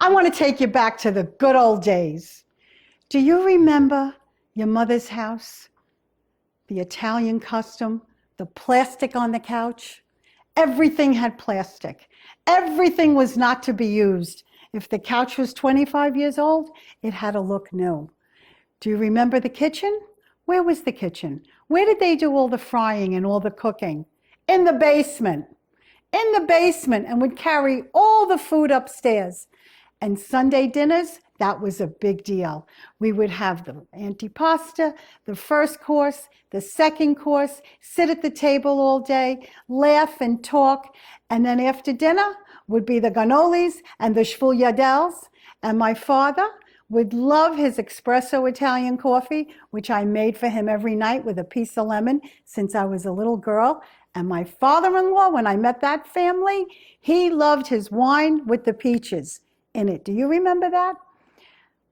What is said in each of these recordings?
I want to take you back to the good old days. Do you remember your mother's house? The Italian custom, the plastic on the couch? Everything had plastic. Everything was not to be used. If the couch was 25 years old, it had to look new. Do you remember the kitchen? Where was the kitchen? Where did they do all the frying and all the cooking? In the basement. In the basement, and would carry all the food upstairs. And Sunday dinners, that was a big deal. We would have the antipasta, the first course, the second course, sit at the table all day, laugh and talk. And then after dinner would be the cannolis and the sfogliatelles. And my father would love his espresso Italian coffee, which I made for him every night with a piece of lemon since I was a little girl. And my father-in-law, when I met that family, he loved his wine with the peaches in it. Do you remember that?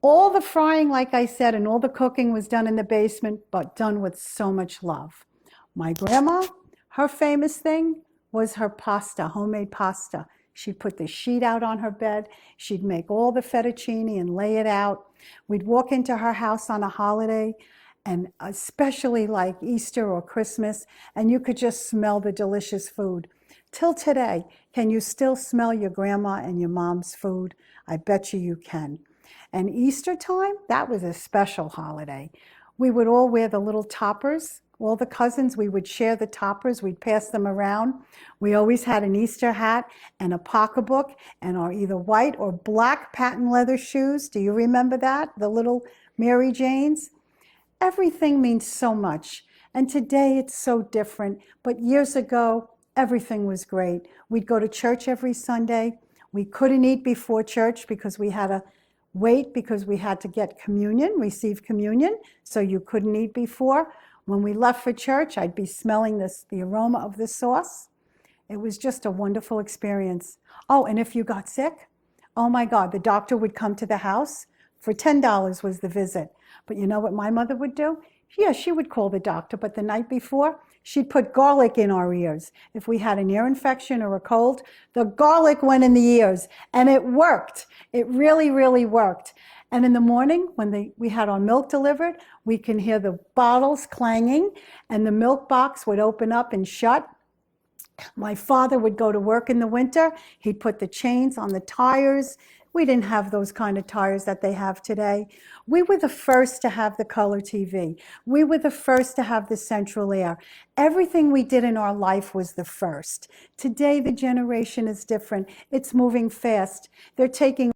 All the frying, like I said, and all the cooking was done in the basement, but done with so much love. My grandma, her famous thing was her pasta, homemade pasta. She'd put the sheet out on her bed. She'd make all the fettuccine and lay it out. We'd walk into her house on a holiday, and especially like Easter or Christmas, and you could just smell the delicious food. Till today, can you still smell your grandma and your mom's food? I bet you can. And Easter time, that was a special holiday. We would all wear the little toppers. All the cousins, we would share the toppers. We'd pass them around. We always had an Easter hat and a pocketbook and our either white or black patent leather shoes. Do you remember that? The little Mary Janes? Everything means so much. And today it's so different. But years ago, everything was great. We'd go to church every Sunday. We couldn't eat before church because we had to wait because we had to get communion, receive communion, so you couldn't eat before. When we left for church, I'd be smelling the aroma of the sauce. It was just a wonderful experience. Oh, and if you got sick, oh my God, the doctor would come to the house. For $10 was the visit. But you know what my mother would do? Yeah, she would call the doctor, but the night before, she'd put garlic in our ears. If we had an ear infection or a cold, the garlic went in the ears, and it worked. It really, really worked. And in the morning, when we had our milk delivered, we can hear the bottles clanging, and the milk box would open up and shut. My father would go to work in the winter. He'd put the chains on the tires. We didn't have those kind of tires that they have today. We were the first to have the color TV. We were the first to have the central air. Everything we did in our life was the first. Today, the generation is different. It's moving fast. They're taking